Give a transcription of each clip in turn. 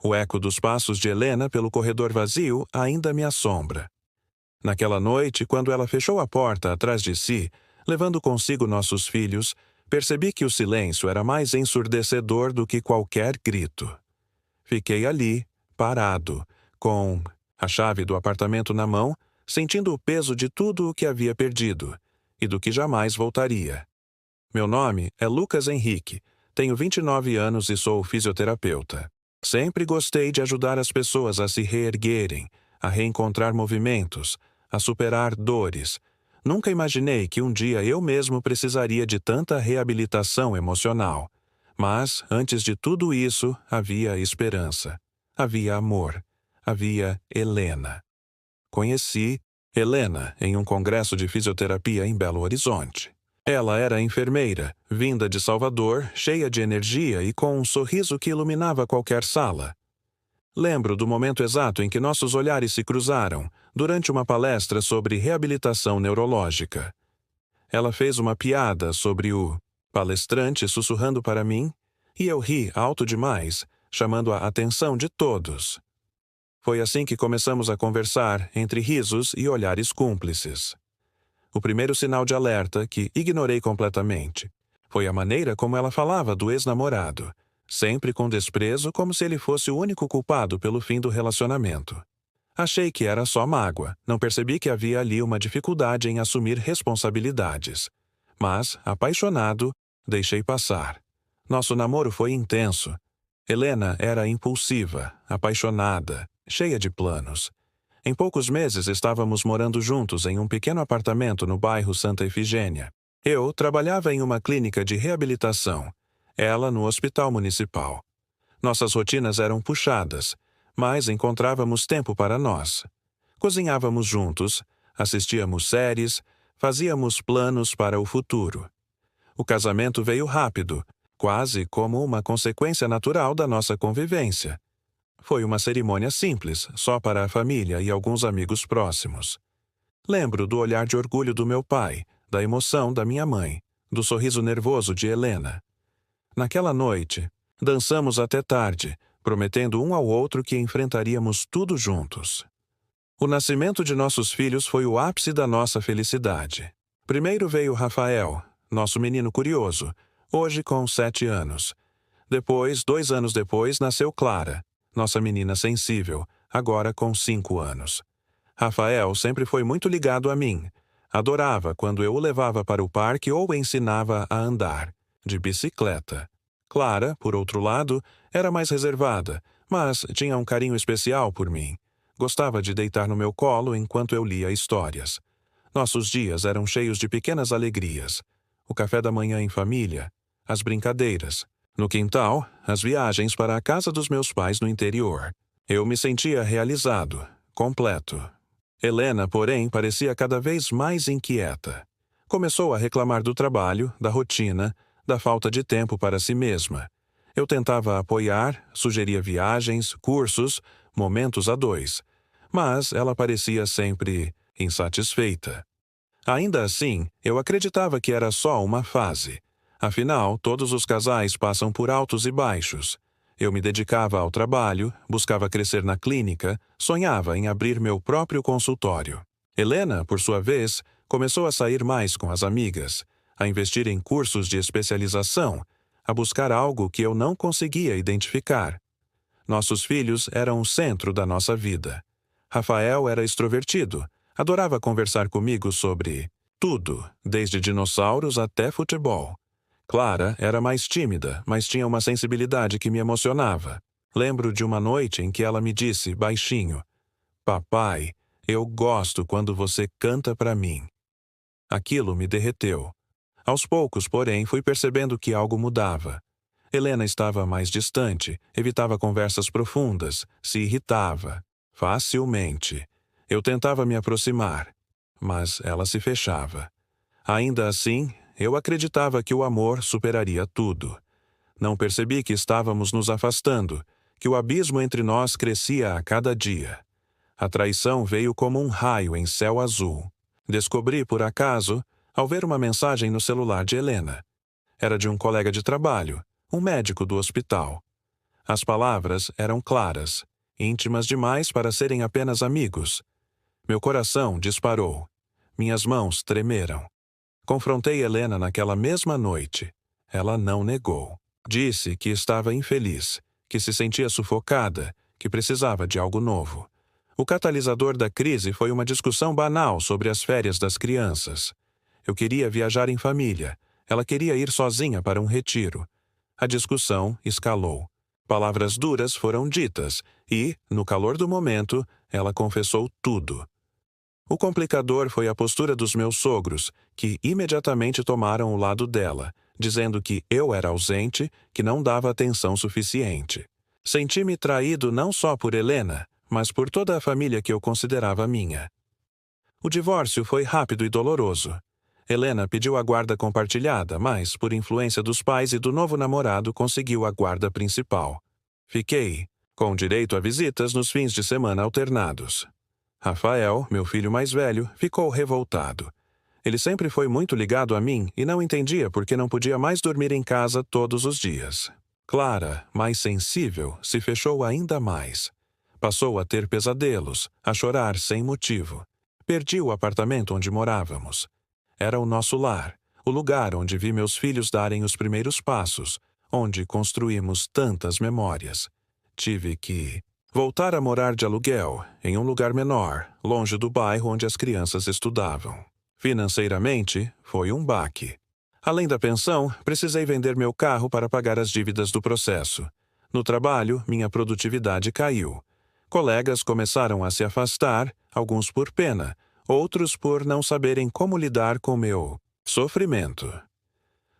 O eco dos passos de Helena pelo corredor vazio ainda me assombra. Naquela noite, quando ela fechou a porta atrás de si, levando consigo nossos filhos, percebi que o silêncio era mais ensurdecedor do que qualquer grito. Fiquei ali, parado, com a chave do apartamento na mão, sentindo o peso de tudo o que havia perdido e do que jamais voltaria. Meu nome é Lucas Henrique, tenho 29 anos e sou fisioterapeuta. Sempre gostei de ajudar as pessoas a se reerguerem, a reencontrar movimentos, a superar dores. Nunca imaginei que um dia eu mesmo precisaria de tanta reabilitação emocional. Mas, antes de tudo isso, havia esperança. Havia amor. Havia Helena. Conheci Helena em um congresso de fisioterapia em Belo Horizonte. Ela era enfermeira, vinda de Salvador, cheia de energia e com um sorriso que iluminava qualquer sala. Lembro do momento exato em que nossos olhares se cruzaram, durante uma palestra sobre reabilitação neurológica. Ela fez uma piada sobre o palestrante sussurrando para mim, e eu ri alto demais, chamando a atenção de todos. Foi assim que começamos a conversar, entre risos e olhares cúmplices. O primeiro sinal de alerta, que ignorei completamente, foi a maneira como ela falava do ex-namorado, sempre com desprezo, como se ele fosse o único culpado pelo fim do relacionamento. Achei que era só mágoa, não percebi que havia ali uma dificuldade em assumir responsabilidades. Mas, apaixonado, deixei passar. Nosso namoro foi intenso. Helena era impulsiva, apaixonada, cheia de planos. Em poucos meses estávamos morando juntos em um pequeno apartamento no bairro Santa Efigênia. Eu trabalhava em uma clínica de reabilitação, ela no hospital municipal. Nossas rotinas eram puxadas, mas encontrávamos tempo para nós. Cozinhávamos juntos, assistíamos séries, fazíamos planos para o futuro. O casamento veio rápido, quase como uma consequência natural da nossa convivência. Foi uma cerimônia simples, só para a família e alguns amigos próximos. Lembro do olhar de orgulho do meu pai, da emoção da minha mãe, do sorriso nervoso de Helena. Naquela noite, dançamos até tarde, prometendo um ao outro que enfrentaríamos tudo juntos. O nascimento de nossos filhos foi o ápice da nossa felicidade. Primeiro veio Rafael, nosso menino curioso, hoje com 7 anos. Depois, 2 anos depois, nasceu Clara, nossa menina sensível, agora com 5 anos. Rafael sempre foi muito ligado a mim. Adorava quando eu o levava para o parque ou ensinava a andar, de bicicleta. Clara, por outro lado, era mais reservada, mas tinha um carinho especial por mim. Gostava de deitar no meu colo enquanto eu lia histórias. Nossos dias eram cheios de pequenas alegrias. O café da manhã em família, as brincadeiras. No quintal, as viagens para a casa dos meus pais no interior. Eu me sentia realizado, completo. Helena, porém, parecia cada vez mais inquieta. Começou a reclamar do trabalho, da rotina, da falta de tempo para si mesma. Eu tentava apoiar, sugeria viagens, cursos, momentos a dois. Mas ela parecia sempre insatisfeita. Ainda assim, eu acreditava que era só uma fase. Afinal, todos os casais passam por altos e baixos. Eu me dedicava ao trabalho, buscava crescer na clínica, sonhava em abrir meu próprio consultório. Helena, por sua vez, começou a sair mais com as amigas, a investir em cursos de especialização, a buscar algo que eu não conseguia identificar. Nossos filhos eram o centro da nossa vida. Rafael era extrovertido, adorava conversar comigo sobre tudo, desde dinossauros até futebol. Clara era mais tímida, mas tinha uma sensibilidade que me emocionava. Lembro de uma noite em que ela me disse, baixinho, "Papai, eu gosto quando você canta para mim." Aquilo me derreteu. Aos poucos, porém, fui percebendo que algo mudava. Helena estava mais distante, evitava conversas profundas, se irritava, facilmente. Eu tentava me aproximar, mas ela se fechava. Ainda assim, eu acreditava que o amor superaria tudo. Não percebi que estávamos nos afastando, que o abismo entre nós crescia a cada dia. A traição veio como um raio em céu azul. Descobri, por acaso, ao ver uma mensagem no celular de Helena. Era de um colega de trabalho, um médico do hospital. As palavras eram claras, íntimas demais para serem apenas amigos. Meu coração disparou. Minhas mãos tremeram. Confrontei Helena naquela mesma noite. Ela não negou. Disse que estava infeliz, que se sentia sufocada, que precisava de algo novo. O catalisador da crise foi uma discussão banal sobre as férias das crianças. Eu queria viajar em família. Ela queria ir sozinha para um retiro. A discussão escalou. Palavras duras foram ditas e, no calor do momento, ela confessou tudo. O complicador foi a postura dos meus sogros, que imediatamente tomaram o lado dela, dizendo que eu era ausente, que não dava atenção suficiente. Senti-me traído não só por Helena, mas por toda a família que eu considerava minha. O divórcio foi rápido e doloroso. Helena pediu a guarda compartilhada, mas, por influência dos pais e do novo namorado, conseguiu a guarda principal. Fiquei, com direito a visitas nos fins de semana alternados. Rafael, meu filho mais velho, ficou revoltado. Ele sempre foi muito ligado a mim e não entendia por que não podia mais dormir em casa todos os dias. Clara, mais sensível, se fechou ainda mais. Passou a ter pesadelos, a chorar sem motivo. Perdi o apartamento onde morávamos. Era o nosso lar, o lugar onde vi meus filhos darem os primeiros passos, onde construímos tantas memórias. Tive que voltar a morar de aluguel, em um lugar menor, longe do bairro onde as crianças estudavam. Financeiramente, foi um baque. Além da pensão, precisei vender meu carro para pagar as dívidas do processo. No trabalho, minha produtividade caiu. Colegas começaram a se afastar, alguns por pena, outros por não saberem como lidar com meu sofrimento.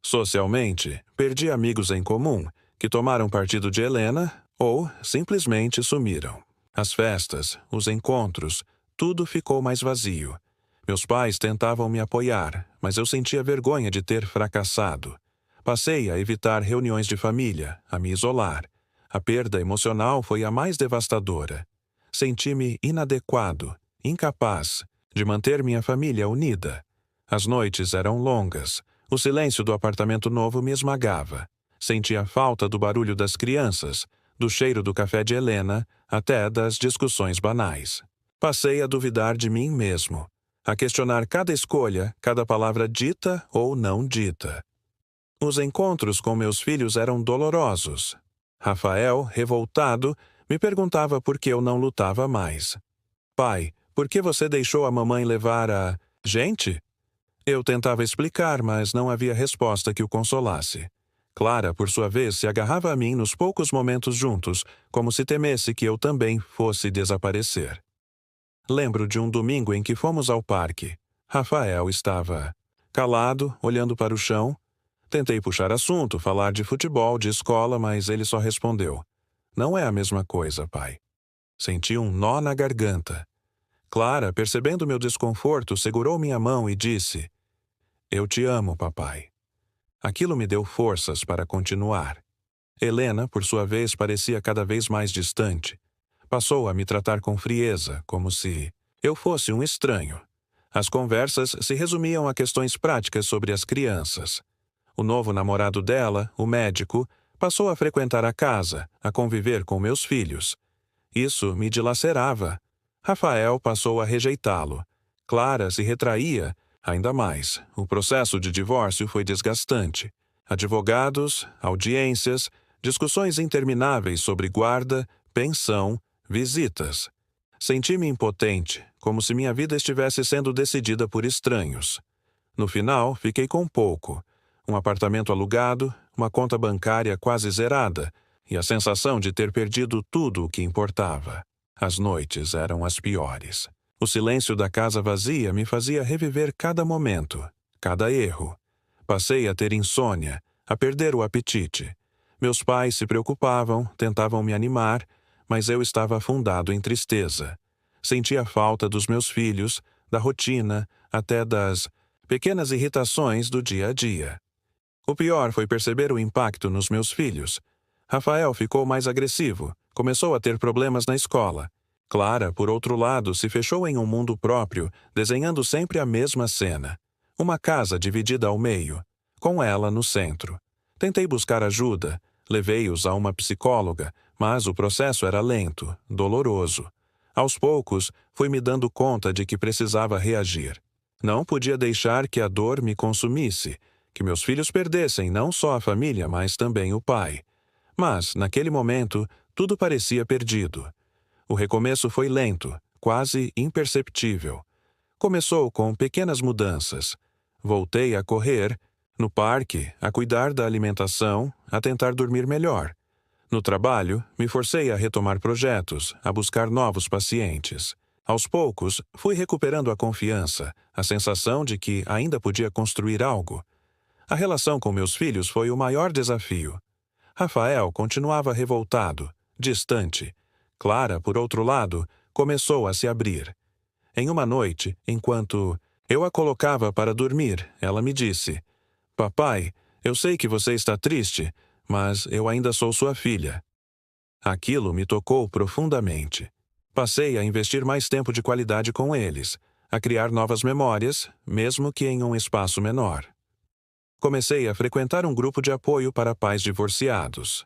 Socialmente, perdi amigos em comum, que tomaram partido de Helena ou simplesmente sumiram. As festas, os encontros, tudo ficou mais vazio. Meus pais tentavam me apoiar, mas eu sentia vergonha de ter fracassado. Passei a evitar reuniões de família, a me isolar. A perda emocional foi a mais devastadora. Senti-me inadequado, incapaz de manter minha família unida. As noites eram longas. O silêncio do apartamento novo me esmagava. Sentia a falta do barulho das crianças, do cheiro do café de Helena, até das discussões banais. Passei a duvidar de mim mesmo, a questionar cada escolha, cada palavra dita ou não dita. Os encontros com meus filhos eram dolorosos. Rafael, revoltado, me perguntava por que eu não lutava mais. Pai, por que você deixou a mamãe levar a gente? Eu tentava explicar, mas não havia resposta que o consolasse. Clara, por sua vez, se agarrava a mim nos poucos momentos juntos, como se temesse que eu também fosse desaparecer. Lembro de um domingo em que fomos ao parque. Rafael estava calado, olhando para o chão. Tentei puxar assunto, falar de futebol, de escola, mas ele só respondeu: "Não é a mesma coisa, pai." Senti um nó na garganta. Clara, percebendo meu desconforto, segurou minha mão e disse: "Eu te amo, papai." Aquilo me deu forças para continuar. Helena, por sua vez, parecia cada vez mais distante. Passou a me tratar com frieza, como se eu fosse um estranho. As conversas se resumiam a questões práticas sobre as crianças. O novo namorado dela, o médico, passou a frequentar a casa, a conviver com meus filhos. Isso me dilacerava. Rafael passou a rejeitá-lo. Clara se retraía ainda mais. O processo de divórcio foi desgastante. Advogados, audiências, discussões intermináveis sobre guarda, pensão, visitas. Senti-me impotente, como se minha vida estivesse sendo decidida por estranhos. No final, fiquei com pouco. Um apartamento alugado, uma conta bancária quase zerada e a sensação de ter perdido tudo o que importava. As noites eram as piores. O silêncio da casa vazia me fazia reviver cada momento, cada erro. Passei a ter insônia, a perder o apetite. Meus pais se preocupavam, tentavam me animar, mas eu estava afundado em tristeza. Sentia falta dos meus filhos, da rotina, até das pequenas irritações do dia a dia. O pior foi perceber o impacto nos meus filhos. Rafael ficou mais agressivo, começou a ter problemas na escola. Clara, por outro lado, se fechou em um mundo próprio, desenhando sempre a mesma cena. Uma casa dividida ao meio, com ela no centro. Tentei buscar ajuda, Levei-os a uma psicóloga, mas o processo era lento, doloroso. Aos poucos, fui me dando conta de que precisava reagir. Não podia deixar que a dor me consumisse, que meus filhos perdessem não só a família, mas também o pai. Mas, naquele momento, tudo parecia perdido. O recomeço foi lento, quase imperceptível. Começou com pequenas mudanças. Voltei a correr, no parque, a cuidar da alimentação, a tentar dormir melhor. No trabalho, me forcei a retomar projetos, a buscar novos pacientes. Aos poucos, fui recuperando a confiança, a sensação de que ainda podia construir algo. A relação com meus filhos foi o maior desafio. Rafael continuava revoltado, distante. Clara, por outro lado, começou a se abrir. Em uma noite, enquanto eu a colocava para dormir, ela me disse: "Papai, eu sei que você está triste, mas eu ainda sou sua filha." Aquilo me tocou profundamente. Passei a investir mais tempo de qualidade com eles, a criar novas memórias, mesmo que em um espaço menor. Comecei a frequentar um grupo de apoio para pais divorciados.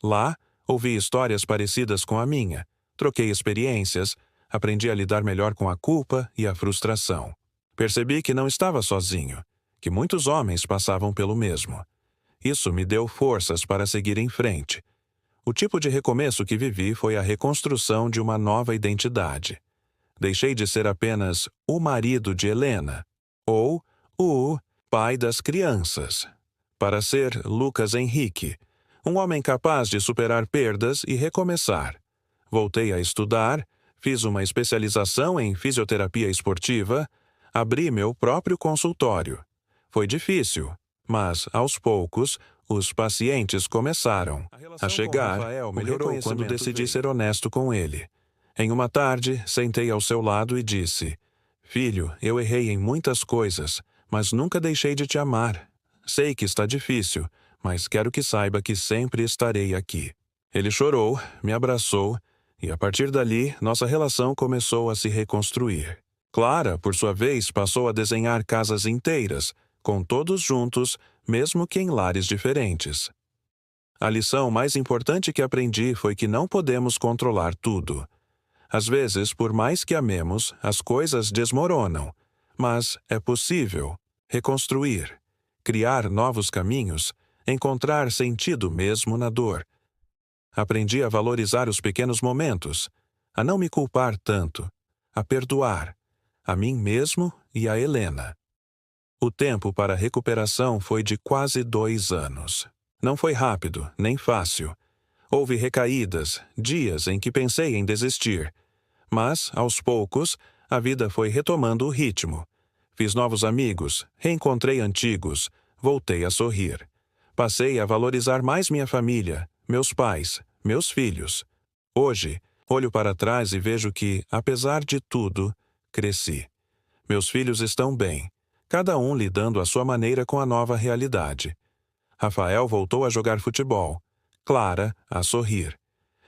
Lá, ouvi histórias parecidas com a minha, troquei experiências, aprendi a lidar melhor com a culpa e a frustração. Percebi que não estava sozinho, que muitos homens passavam pelo mesmo. Isso me deu forças para seguir em frente. O tipo de recomeço que vivi foi a reconstrução de uma nova identidade. Deixei de ser apenas o marido de Helena, ou o pai das crianças, para ser Lucas Henrique, um homem capaz de superar perdas e recomeçar. Voltei a estudar, fiz uma especialização em fisioterapia esportiva, abri meu próprio consultório. Foi difícil, mas, aos poucos, os pacientes começaram a chegar. Rafael melhorou quando decidi ser honesto com ele. Em uma tarde, sentei ao seu lado e disse: "Filho, eu errei em muitas coisas, mas nunca deixei de te amar. Sei que está difícil, mas quero que saiba que sempre estarei aqui." Ele chorou, me abraçou, e a partir dali, nossa relação começou a se reconstruir. Clara, por sua vez, passou a desenhar casas inteiras, com todos juntos, mesmo que em lares diferentes. A lição mais importante que aprendi foi que não podemos controlar tudo. Às vezes, por mais que amemos, as coisas desmoronam, mas é possível reconstruir, criar novos caminhos, encontrar sentido mesmo na dor. Aprendi a valorizar os pequenos momentos, a não me culpar tanto, a perdoar, a mim mesmo e a Helena. O tempo para a recuperação foi de quase 2 anos. Não foi rápido, nem fácil. Houve recaídas, dias em que pensei em desistir. Mas, aos poucos, a vida foi retomando o ritmo. Fiz novos amigos, reencontrei antigos, voltei a sorrir. Passei a valorizar mais minha família, meus pais, meus filhos. Hoje, olho para trás e vejo que, apesar de tudo, cresci. Meus filhos estão bem, cada um lidando à sua maneira com a nova realidade. Rafael voltou a jogar futebol, Clara a sorrir.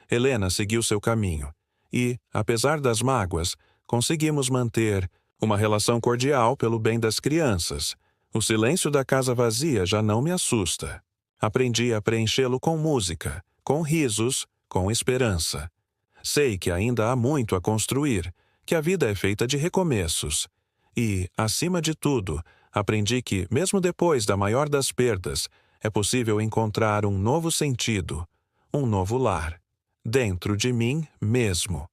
Helena seguiu seu caminho e, apesar das mágoas, conseguimos manter uma relação cordial pelo bem das crianças. O silêncio da casa vazia já não me assusta. Aprendi a preenchê-lo com música, com risos, com esperança. Sei que ainda há muito a construir, que a vida é feita de recomeços. E, acima de tudo, aprendi que, mesmo depois da maior das perdas, é possível encontrar um novo sentido, um novo lar, dentro de mim mesmo.